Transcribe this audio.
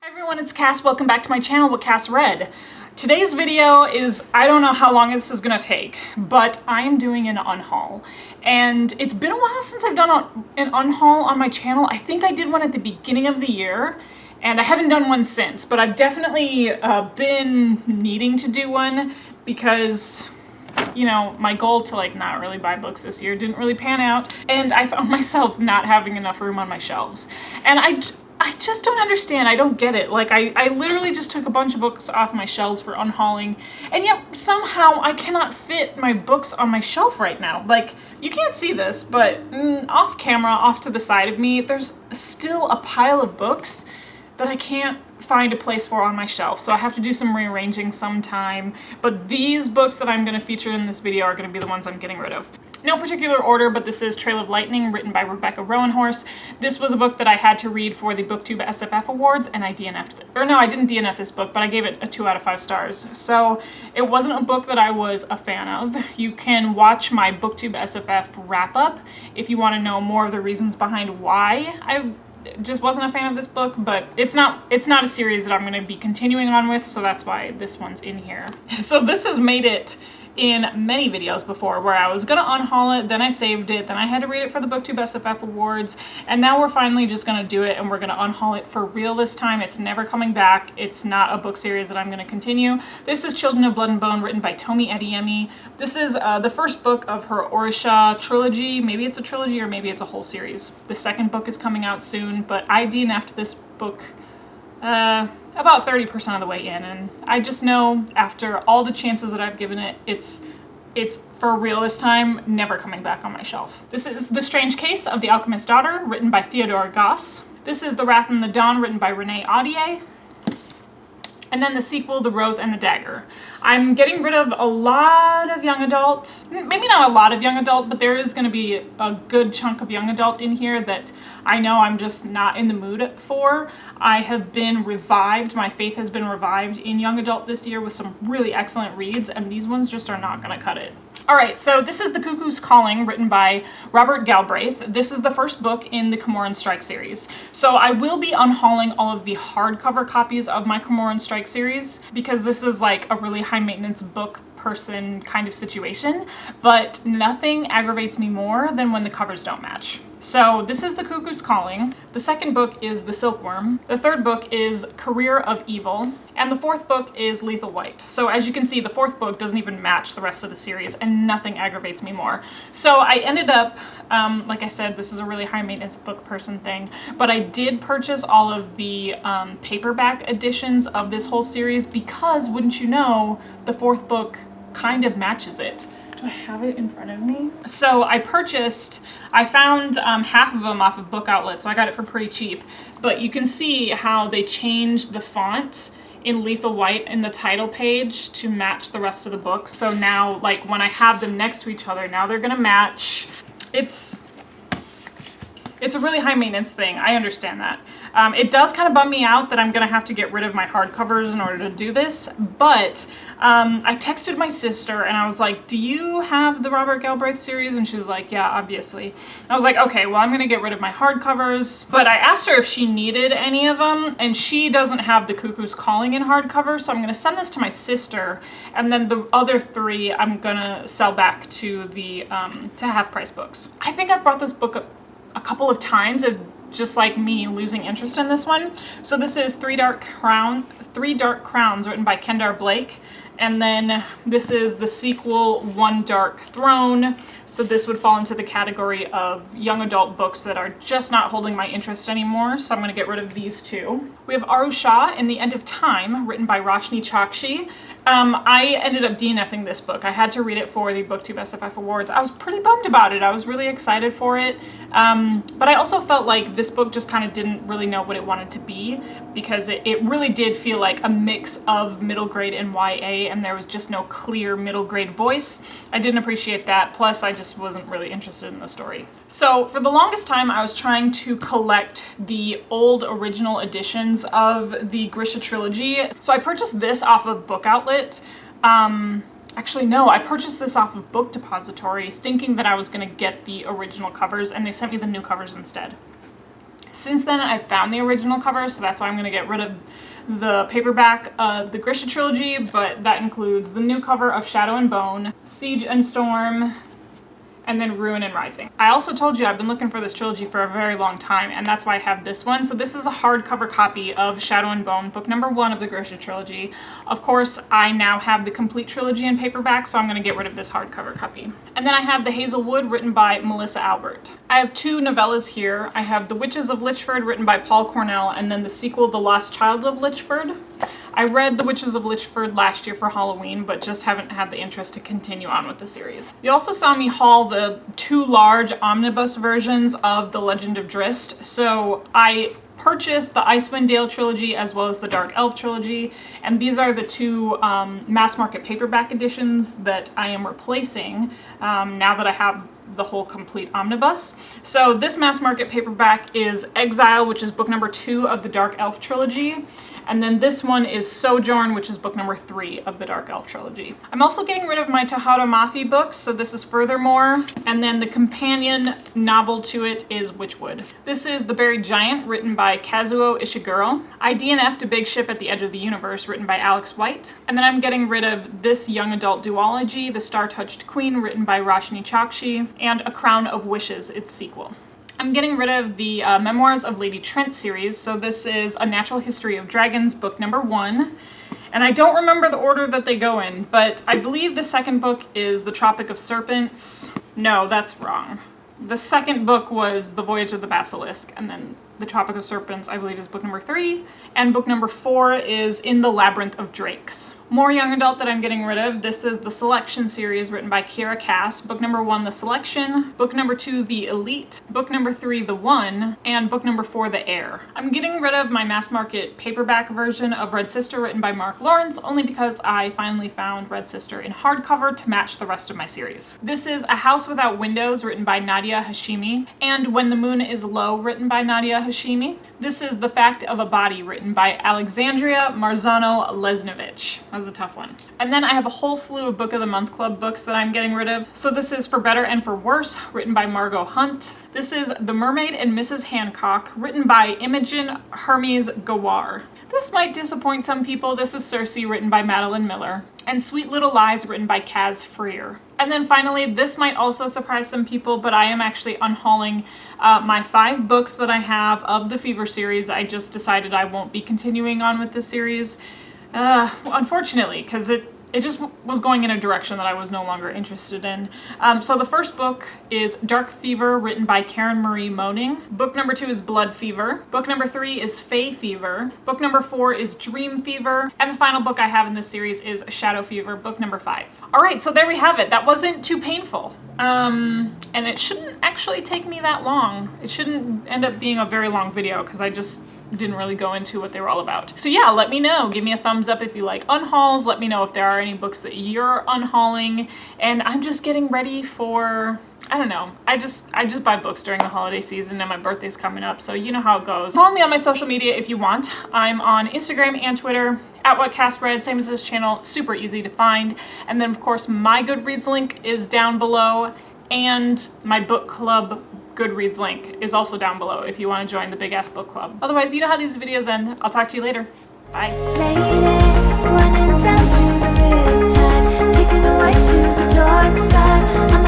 Hi everyone, it's Cass. Welcome back to my channel, whatcassread. Today's video is, I don't know how long this is gonna take, but I am doing an unhaul. And it's been a while since I've done an unhaul on my channel. I think I did one at the beginning of the year, and I haven't done one since, but I've definitely been needing to do one because, you know, my goal to not really buy books this year didn't really pan out, and I found myself not having enough room on my shelves. And I just don't understand. I don't get it. I literally just took a bunch of books off my shelves for unhauling, and yet somehow I cannot fit my books on my shelf right now. You can't see this, but off camera, off to the side of me, there's still a pile of books that I can't find a place for on my shelf. So I have to do some rearranging sometime, but these books that I'm going to feature in this video are going to be the ones I'm getting rid of. No particular order, but this is Trail of Lightning, written by Rebecca Roanhorse. This was a book that I had to read for the BookTube SFF Awards, and I DNF'd it. Or no, I didn't DNF this book, but I gave it a 2 out of 5 stars. So it wasn't a book that I was a fan of. You can watch my BookTube SFF wrap-up if you want to know more of the reasons behind why I just wasn't a fan of this book, but it's not a series that I'm going to be continuing on with, so that's why this one's in here. So this has made it in many videos before, where I was gonna unhaul it, then I saved it, then I had to read it for the BookTube SFF Awards, and now we're finally just gonna do it, and we're gonna unhaul it for real this time. It's never coming back. It's not a book series that I'm gonna continue. This is Children of Blood and Bone, written by Tomi Adeyemi. This is the first book of her Orisha trilogy. Maybe it's a trilogy or maybe it's a whole series. The second book is coming out soon, but I DNF'd this book about 30% of the way in, and I just know after all the chances that I've given it, it's for real this time, never coming back on my shelf. This is The Strange Case of the Alchemist's Daughter, written by Theodore Goss. This is The Wrath and the Dawn, written by Renee Audier. And then the sequel, The Rose and the Dagger. I'm getting rid of a lot of young adult, maybe not a lot of young adult, but there is going to be a good chunk of young adult in here that I know I'm just not in the mood for. I have been revived, my faith has been revived in young adult this year with some really excellent reads, and these ones just are not going to cut it. Alright, so this is The Cuckoo's Calling, written by Robert Galbraith. This is the first book in the Camoran Strike series. So I will be unhauling all of the hardcover copies of my Camoran Strike series, because this is like a really high maintenance book person kind of situation, but nothing aggravates me more than when the covers don't match. So this is The Cuckoo's Calling. The second book is The Silkworm. The third book is Career of Evil. And the fourth book is Lethal White. So as you can see, the fourth book doesn't even match the rest of the series, and nothing aggravates me more. So I ended up, like I said, this is a really high maintenance book person thing, but I did purchase all of the paperback editions of this whole series because, wouldn't you know, the fourth book kind of matches it. Do I have it in front of me? So I found half of them off of Book Outlet, so I got it for pretty cheap. But you can see how they changed the font in Lethal White in the title page to match the rest of the book. So now, when I have them next to each other, now they're gonna match. It's a really high maintenance thing. I understand that. It does kind of bum me out that I'm gonna have to get rid of my hardcovers in order to do this, but I texted my sister and I was like, do you have the Robert Galbraith series? And she's like, yeah, obviously. I was like, okay, well, I'm gonna get rid of my hardcovers, but I asked her if she needed any of them, and she doesn't have The Cuckoo's Calling in hardcover, so I'm gonna send this to my sister, and then the other 3 I'm gonna sell back to the to Half Price Books. I think I've brought this book up a couple of times of just like me losing interest in this one. So this is Three Dark Crowns, written by Kendar Blake. And then this is the sequel, One Dark Throne. So this would fall into the category of young adult books that are just not holding my interest anymore. So I'm gonna get rid of these 2. We have Arusha in the End of Time, written by Roshni Chakshi. I ended up DNFing this book. I had to read it for the BookTube SFF Awards. I was pretty bummed about it. I was really excited for it. But I also felt like this book just kind of didn't really know what it wanted to be, because it really did feel like a mix of middle grade and YA, and there was just no clear middle grade voice. I didn't appreciate that. Plus, I just wasn't really interested in the story. So for the longest time, I was trying to collect the old original editions of the Grisha trilogy. So I purchased this off of Book Outlet. Actually, no, I purchased this off of Book Depository thinking that I was going to get the original covers, and they sent me the new covers instead. Since then, I've found the original cover, so that's why I'm going to get rid of the paperback of the Grisha trilogy, but that includes the new cover of Shadow and Bone, Siege and Storm, and then Ruin and Rising. I also told you I've been looking for this trilogy for a very long time, and that's why I have this one. So this is a hardcover copy of Shadow and Bone, book number 1 of the Grisha trilogy. Of course, I now have the complete trilogy in paperback, so I'm going to get rid of this hardcover copy. And then I have The Hazelwood, written by Melissa Albert. I have 2 novellas here. I have The Witches of Lichford, written by Paul Cornell, and then the sequel, The Lost Child of Lichford. I read The Witches of Lichford last year for Halloween, but just haven't had the interest to continue on with the series. You also saw me haul the 2 large omnibus versions of The Legend of Drizzt. So I purchased the Icewind Dale trilogy as well as the Dark Elf trilogy, and these are the 2 mass market paperback editions that I am replacing now that I have the whole complete omnibus. So this mass market paperback is Exile, which is book number 2 of the Dark Elf trilogy. And then this one is Sojourn, which is book number 3 of the Dark Elf trilogy. I'm also getting rid of my Tahara Mafi books, so this is Furthermore. And then the companion novel to it is Witchwood. This is The Buried Giant, written by Kazuo Ishiguro. I DNF'd A Big Ship at the Edge of the Universe, written by Alex White. And then I'm getting rid of this young adult duology, The Star-Touched Queen, written by Roshni Chokshi, and A Crown of Wishes, its sequel. I'm getting rid of the Memoirs of Lady Trent series, so this is A Natural History of Dragons, book number 1. And I don't remember the order that they go in, but I believe the second book is The Tropic of Serpents. No, that's wrong. The second book was The Voyage of the Basilisk, and then The Tropic of Serpents, I believe, is book number 3, and book number 4 is In the Labyrinth of Drakes. More young adult that I'm getting rid of, this is the Selection series written by Kiera Cass. Book number 1, The Selection. Book number 2, The Elite. Book number 3, The One. And book number 4, The Heir. I'm getting rid of my mass market paperback version of Red Sister written by Mark Lawrence, only because I finally found Red Sister in hardcover to match the rest of my series. This is A House Without Windows written by Nadia Hashimi, and When the Moon is Low written by Nadia Hashimi. This is The Fact of a Body written by Alexandria Marzano Lesnevich. That was a tough one. And then I have a whole slew of Book of the Month Club books that I'm getting rid of. So this is For Better and For Worse, written by Margot Hunt. This is The Mermaid and Mrs. Hancock, written by Imogen Hermes Gawar. This might disappoint some people. This is Circe, written by Madeline Miller. And Sweet Little Lies, written by Kaz Freer. And then finally, this might also surprise some people, but I am actually unhauling my 5 books that I have of the Fever series. I just decided I won't be continuing on with this series, unfortunately, because it just was going in a direction that I was no longer interested in. So the first book is Dark Fever, written by Karen Marie Moaning. Book number 2 is Blood Fever. Book number 3 is Fae Fever. Book number 4 is Dream Fever. And the final book I have in this series is Shadow Fever, book number 5. All right, so there we have it. That wasn't too painful. And it shouldn't actually take me that long. It shouldn't end up being a very long video because I just didn't really go into what they were all about. So yeah, let me know. Give me a thumbs up if you like unhauls. Let me know if there are any books that you're unhauling. And I'm just getting ready for, I don't know. I just buy books during the holiday season and my birthday's coming up, so you know how it goes. Follow me on my social media if you want. I'm on Instagram and Twitter at whatcassread, same as this channel, super easy to find. And then of course my Goodreads link is down below, and my book club Goodreads link is also down below if you want to join the big ass book club. Otherwise, you know how these videos end. I'll talk to you later. Bye. Lady, running down to the riptide, taking away to the dark side.